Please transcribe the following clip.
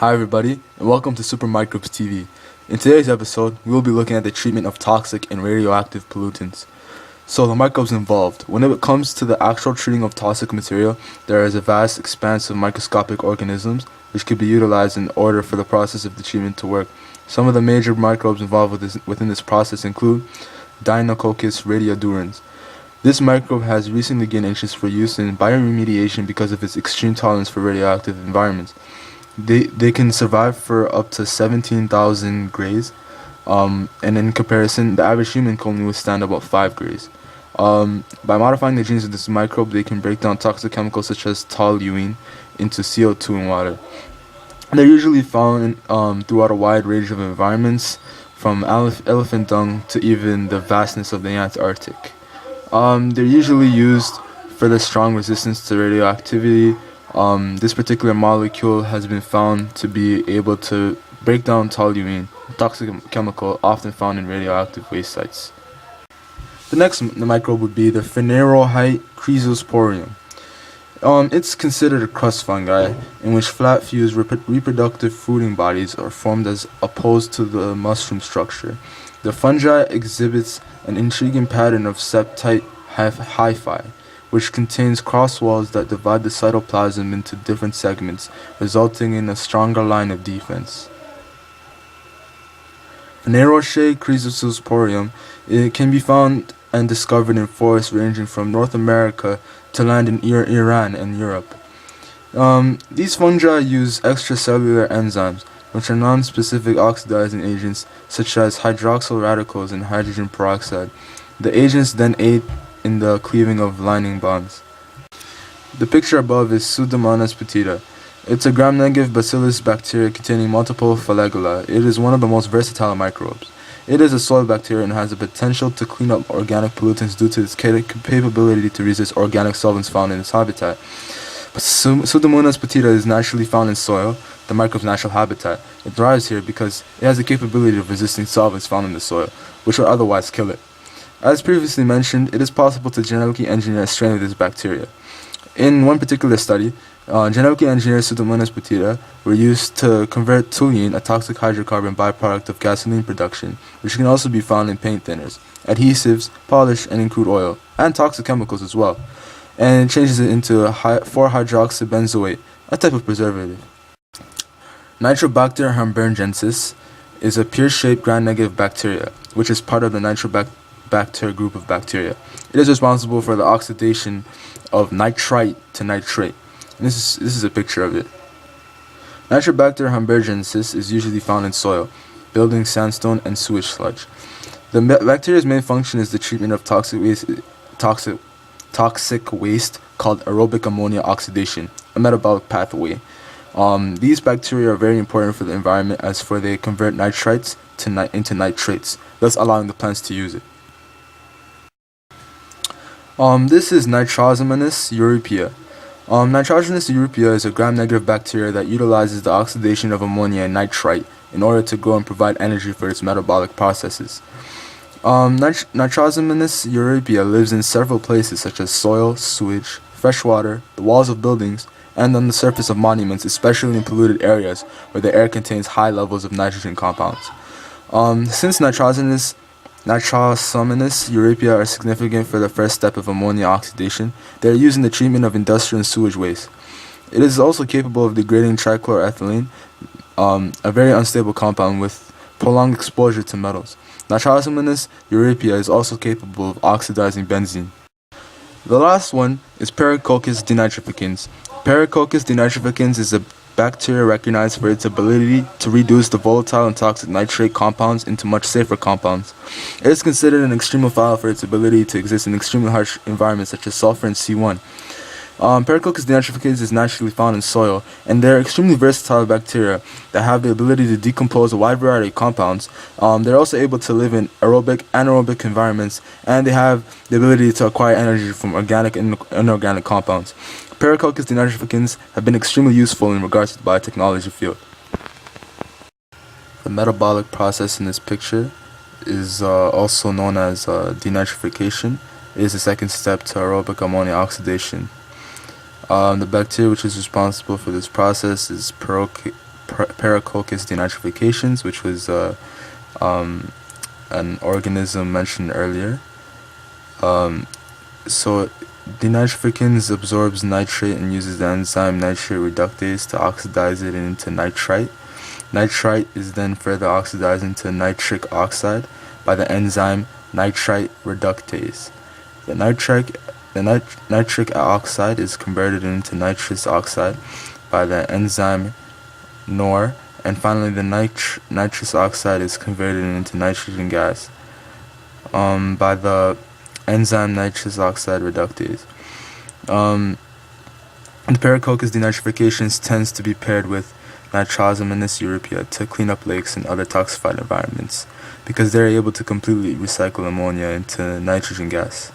Hi everybody, and welcome to Supermicrobes TV. In today's episode, we will be looking at the treatment of toxic and radioactive pollutants. So the microbes involved. When it comes to the actual treating of toxic material, there is a vast expanse of microscopic organisms which could be utilized in order for the process of the treatment to work. Some of the major microbes involved within this process include Deinococcus radiodurans. This microbe has recently gained interest for use in bioremediation because of its extreme tolerance for radioactive environments. They can survive for up to 17,000 grays, and in comparison, the average human can only withstand about 5 grays. By modifying the genes of this microbe, they can break down toxic chemicals such as toluene into CO2 in water. They're usually found throughout a wide range of environments, from elephant dung to even the vastness of the Antarctic. They're usually used for their strong resistance to radioactivity. This particular molecule has been found to be able to break down toluene, a toxic chemical often found in radioactive waste sites. The next microbe would be the Phanerohyte chrysosporium. It's considered a crust fungi in which flat-fused reproductive fruiting bodies are formed as opposed to the mushroom structure. The fungi exhibits an intriguing pattern of septite hyphae, which contains cross walls that divide the cytoplasm into different segments, resulting in a stronger line of defense. Phanerohyte chrysosporium can be found and discovered in forests ranging from North America to land in Iran and Europe. These fungi use extracellular enzymes, which are non-specific oxidizing agents such as hydroxyl radicals and hydrogen peroxide. The agents then aid in the cleaving of lining bonds. The picture above is Pseudomonas putida. It's a gram-negative bacillus bacteria containing multiple flagella. It is one of the most versatile microbes. It is a soil bacteria and has the potential to clean up organic pollutants due to its capability to resist organic solvents found in its habitat. But Pseudomonas putida is naturally found in soil, the microbe's natural habitat. It thrives here because it has the capability of resisting solvents found in the soil, which would otherwise kill it. As previously mentioned, it is possible to genetically engineer a strain of this bacteria. In one particular study, genetically engineered Pseudomonas putida were used to convert toluene, a toxic hydrocarbon byproduct of gasoline production, which can also be found in paint thinners, adhesives, polish, and in crude oil, and toxic chemicals as well, and it changes it into 4-hydroxybenzoate, a type of preservative. Nitrobacter hamburgensis is a pear-shaped gram-negative bacteria, which is part of the Nitrobacter group of bacteria. It is responsible for the oxidation of nitrite to nitrate. And this is a picture of it. Nitrobacter hamburgensis is usually found in soil, building sandstone, and sewage sludge. The bacteria's main function is the treatment of toxic waste called aerobic ammonia oxidation, a metabolic pathway. These bacteria are very important for the environment as they convert nitrites into nitrates, thus allowing the plants to use it. This is Nitrosomonas europaea. Nitrosomonas europaea is a gram-negative bacteria that utilizes the oxidation of ammonia and nitrite in order to grow and provide energy for its metabolic processes. Nitrosomonas europaea lives in several places such as soil, sewage, fresh water, the walls of buildings, and on the surface of monuments, especially in polluted areas where the air contains high levels of nitrogen compounds. Since Nitrosomonas europaea are significant for the first step of ammonia oxidation, they are used in the treatment of industrial and sewage waste. It is also capable of degrading trichloroethylene, a very unstable compound with prolonged exposure to metals. Nitrosomonas europaea is also capable of oxidizing benzene. The last one is Pericoccus denitrificans. Pericoccus denitrificans is a bacteria recognized for its ability to reduce the volatile and toxic nitrate compounds into much safer compounds. It is considered an extremophile for its ability to exist in extremely harsh environments such as sulfur and C1. Pericoccus denitrificans is naturally found in soil, and they're extremely versatile bacteria that have the ability to decompose a wide variety of compounds. They're also able to live in aerobic, anaerobic environments, and they have the ability to acquire energy from organic and inorganic compounds. Pericoccus denitrificans have been extremely useful in regards to the biotechnology field. The metabolic process in this picture is also known as denitrification. It is the second step to aerobic ammonia oxidation. The bacteria which is responsible for this process is Pericoccus Paracoccus denitrifications, which was an organism mentioned earlier. So denitrificans absorbs nitrate and uses the enzyme nitrate reductase to oxidize it into nitrite. Nitrite is then further oxidized into nitric oxide by the enzyme nitrite reductase. The nitric oxide is converted into nitrous oxide by the enzyme NOR, and finally the nitrous oxide is converted into nitrogen gas by the enzyme nitrous oxide reductase. The Paracoccus denitrifications tends to be paired with Nitrosomonas europaea to clean up lakes and other toxified environments because they're able to completely recycle ammonia into nitrogen gas.